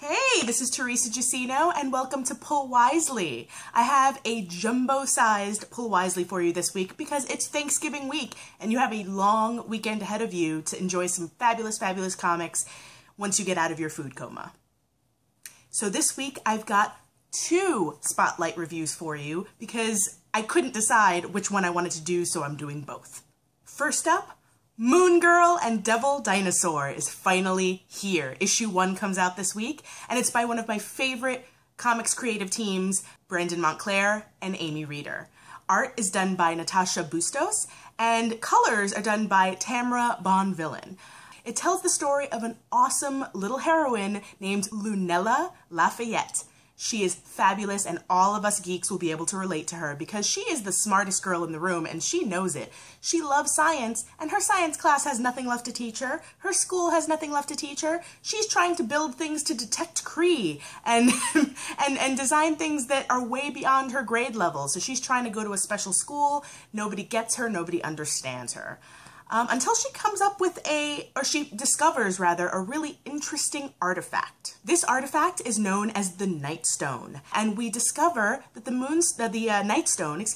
Hey, this is Teresa Giacino, and welcome to Pull Wisely. I have a jumbo-sized Pull Wisely for you this week because it's Thanksgiving week, and you have a long weekend ahead of you to enjoy some fabulous, fabulous comics once you get out of your food coma. So this week, I've got 2 spotlight reviews for you because I couldn't decide which one I wanted to do, so I'm doing both. First up, Girl and Devil Dinosaur is finally here. Issue 1 comes out this week, and it's by one of my favorite comics creative teams, Brandon Montclair and Amy Reeder. Art is done by Natasha Bustos, and colors are done by Tamara Bonvillain. It tells the story of an awesome little heroine named Lunella Lafayette. She is fabulous, and all of us geeks will be able to relate to her because she is the smartest girl in the room, and she knows it. She loves science, and her science class has nothing left to teach her. Her school has nothing left to teach her. She's trying to build things to detect Kree and, and design things that are way beyond her grade level. So she's trying to go to a special school. Nobody gets her. Nobody understands her. Until she comes up with she discovers rather, a really interesting artifact. This artifact is known as the Night Stone, and we discover that the Night Stone,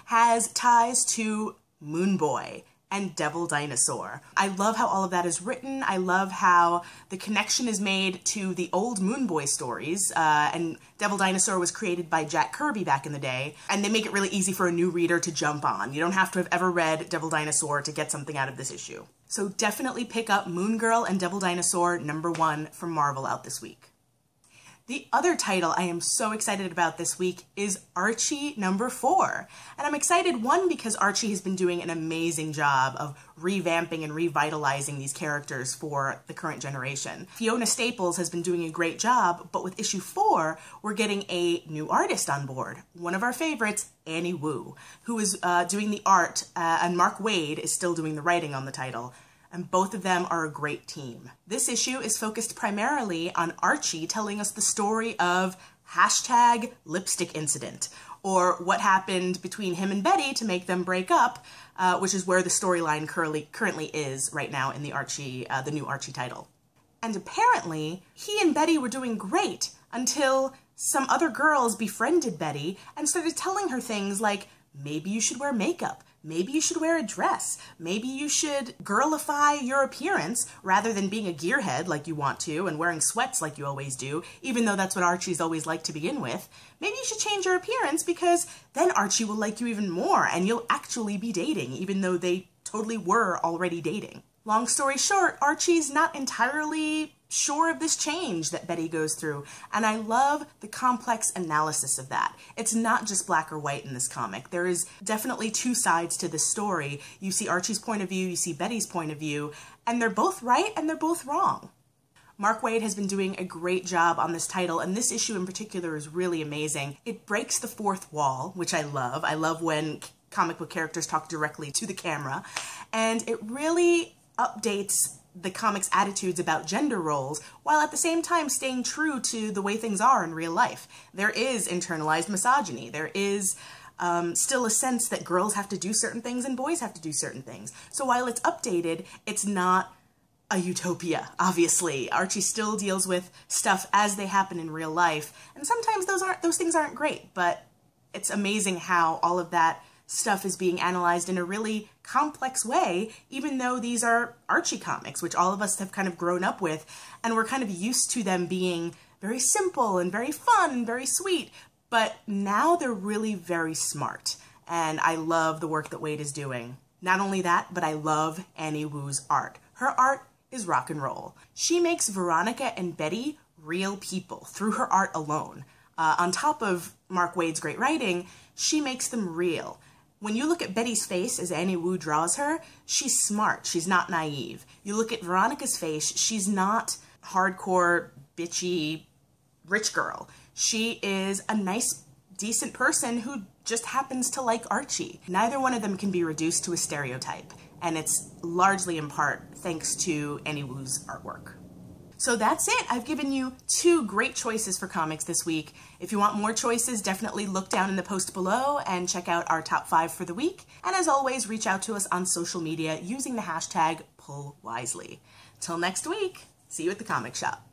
has ties to Moon Boy and Devil Dinosaur. I love how all of that is written. I love how the connection is made to the old Moon Boy stories, and Devil Dinosaur was created by Jack Kirby back in the day, and they make it really easy for a new reader to jump on. You don't have to have ever read Devil Dinosaur to get something out of this issue. So definitely pick up Girl and Devil Dinosaur #1 from Marvel out this week. The other title I am so excited about this week is Archie #4. And I'm excited, one, because Archie has been doing an amazing job of revamping and revitalizing these characters for the current generation. Fiona Staples has been doing a great job, but with issue 4, we're getting a new artist on board. One of our favorites, Annie Wu, who is doing the art, and Mark Waid is still doing the writing on the title. And both of them are a great team. This issue is focused primarily on Archie telling us the story of #lipstick incident, or what happened between him and Betty to make them break up, which is where the storyline currently is right now in the new Archie title. And apparently, he and Betty were doing great until some other girls befriended Betty and started telling her things like, maybe you should wear makeup. Maybe you should wear a dress. Maybe you should girlify your appearance rather than being a gearhead like you want to and wearing sweats like you always do, even though that's what Archie's always liked to begin with. Maybe you should change your appearance because then Archie will like you even more and you'll actually be dating, even though they totally were already dating. Long story short, Archie's not entirely sure of this change that Betty goes through, and I love the complex analysis of that. It's not just black or white in this comic. There is definitely 2 sides to this story. You see Archie's point of view, you see Betty's point of view, and they're both right and they're both wrong. Mark Waid has been doing a great job on this title, and this issue in particular is really amazing. It breaks the 4th wall, which I love. I love when comic book characters talk directly to the camera, and it really updates the comic's attitudes about gender roles, while at the same time staying true to the way things are in real life. There is internalized misogyny. There is still a sense that girls have to do certain things and boys have to do certain things. So while it's updated, it's not a utopia, obviously. Archie still deals with stuff as they happen in real life, and sometimes those things aren't great, but it's amazing how all of that stuff is being analyzed in a really complex way, even though these are Archie comics, which all of us have kind of grown up with, and we're kind of used to them being very simple and very fun and very sweet, but now they're really very smart, and I love the work that Waid is doing. Not only that, but I love Annie Wu's art. Her art is rock and roll. She makes Veronica and Betty real people through her art alone. On top of Mark Waid's great writing, she makes them real. When you look at Betty's face as Annie Wu draws her, she's smart, she's not naive. You look at Veronica's face, she's not hardcore, bitchy, rich girl. She is a nice, decent person who just happens to like Archie. Neither one of them can be reduced to a stereotype, and it's largely in part thanks to Annie Wu's artwork. So that's it. I've given you 2 great choices for comics this week. If you want more choices, definitely look down in the post below and check out our top 5 for the week. And as always, reach out to us on social media using the hashtag #PullWisely. Till next week, see you at the comic shop.